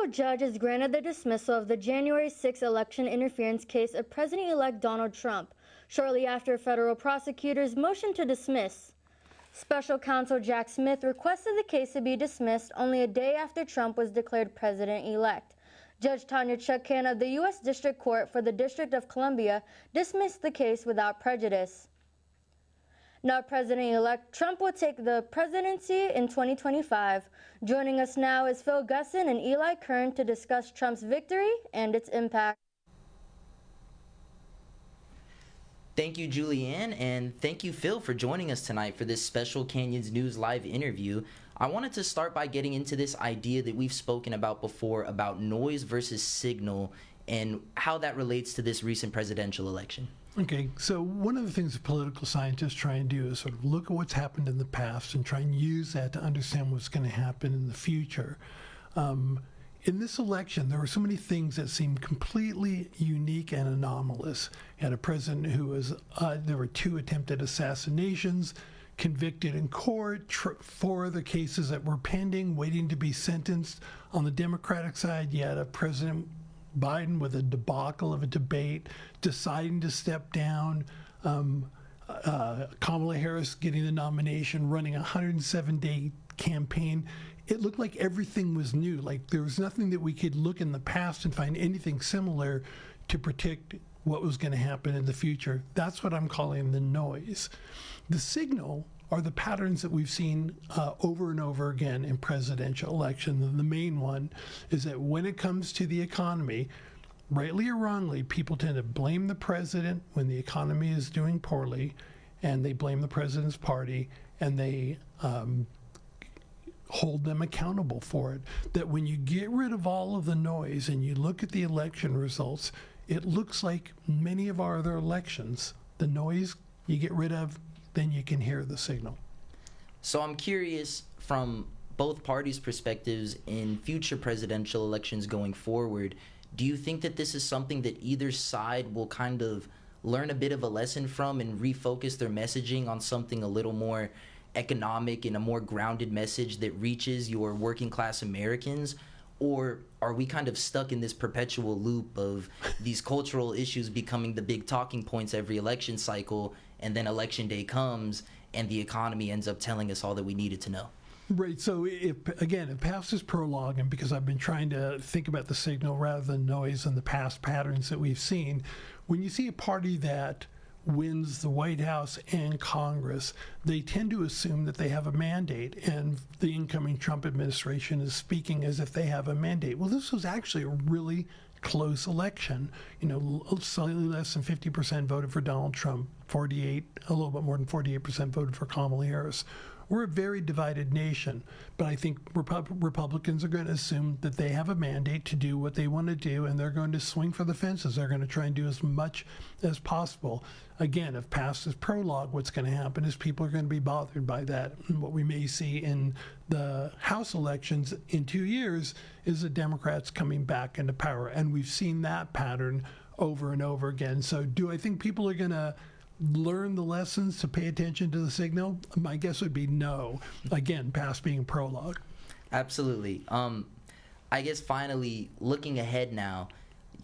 federal judge has granted the dismissal of the January 6 election interference case of President-elect Donald Trump, shortly after federal prosecutors motioned to dismiss. Special counsel Jack Smith requested the case to be dismissed only a day after Trump was declared president-elect. Judge Tanya Chutkan of the U.S. District Court for the District of Columbia dismissed the case without prejudice. Now President-elect Trump will take the presidency in 2025. Joining us now is Phil Gusson and Eli Kern to discuss Trump's victory and its impact. Thank you, Julianne, and thank you, Phil, for joining us tonight for this special Canyons News Live interview. I wanted to start by getting into this idea that we've spoken about before about noise versus signal and how that relates to this recent presidential election. Okay, so one of the things that political scientists try and do is sort of look at what's happened in the past and try and use that to understand what's going to happen in the future. In this election, there were so many things that seemed completely unique and anomalous. You had a president who was, there were 2 attempted assassinations, convicted in court, 4 other cases that were pending, waiting to be sentenced. On the Democratic side, you had a President Biden with a debacle of a debate, deciding to step down, Kamala Harris getting the nomination, running a 107-day campaign. It looked like everything was new. Like there was nothing that we could look in the past and find anything similar to predict what was going to happen in the future. That's what I'm calling the noise. The signal are the patterns that we've seen over and over again in presidential elections. And the main one is that when it comes to the economy, rightly or wrongly, people tend to blame the president when the economy is doing poorly, and they blame the president's party, and they hold them accountable for it. That when you get rid of all of the noise and you look at the election results, it looks like many of our other elections. The noise you get rid of, then you can hear the signal. So I'm curious, from both parties' perspectives in future presidential elections going forward, do you think that this is something that either side will kind of learn a bit of a lesson from and refocus their messaging on something a little more economic and a more grounded message that reaches your working class Americans? Or are we kind of stuck in this perpetual loop of these cultural issues becoming the big talking points every election cycle, and then election day comes and the economy ends up telling us all that we needed to know? Right. So, if past is prologue, and because I've been trying to think about the signal rather than noise and the past patterns that we've seen, when you see a party that wins the White House and Congress, they tend to assume that they have a mandate, and the incoming Trump administration is speaking as if they have a mandate. Well, this was actually a really close election. You know, slightly less than 50% voted for Donald Trump, a little bit more than 48% voted for Kamala Harris. We're a very divided nation, but I think Republicans are going to assume that they have a mandate to do what they want to do, and they're going to swing for the fences. They're going to try and do as much as possible. Again, if past is prologue, what's going to happen is people are going to be bothered by that. And what we may see in the House elections in 2 years is the Democrats coming back into power, and we've seen that pattern over and over again. So do I think people are going to learn the lessons to pay attention to the signal? My guess would be no. Again, past being prologue. Absolutely. I guess finally, looking ahead now,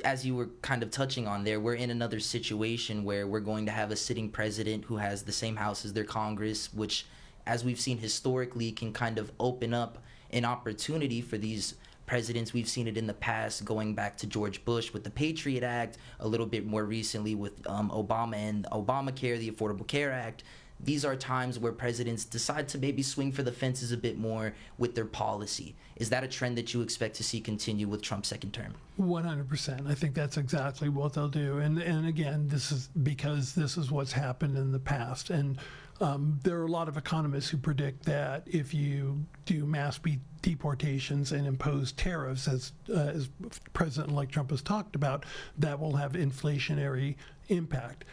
as you were kind of touching on there, we're in another situation where we're going to have a sitting president who has the same House as their Congress, which, as we've seen historically, can kind of open up an opportunity for these presidents. We've seen it in the past, going back to George Bush with the Patriot Act, a little bit more recently with Obama and Obamacare, the Affordable Care Act. These are times where presidents decide to maybe swing for the fences a bit more with their policy. Is that a trend that you expect to see continue with Trump's second term? 100%. I think that's exactly what they'll do. And again, this is because this is what's happened in the past. And there are a lot of economists who predict that if you do mass deportations and impose tariffs, as President-elect Trump has talked about, that will have inflationary impact.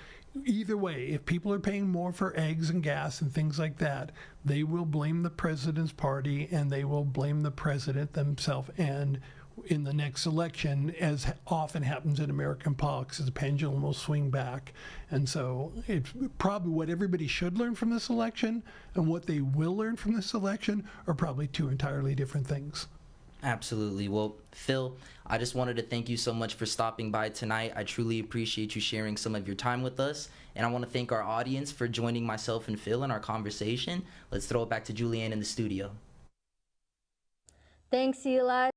Either way, if people are paying more for eggs and gas and things like that, they will blame the president's party, and they will blame the president themselves. And in the next election, as often happens in American politics, the pendulum will swing back. And so it's probably what everybody should learn from this election and what they will learn from this election are probably 2 entirely different things. Absolutely. Well, Phil, I just wanted to thank you so much for stopping by tonight. I truly appreciate you sharing some of your time with us. And I want to thank our audience for joining myself and Phil in our conversation. Let's throw it back to Julianne in the studio. Thanks, Eli.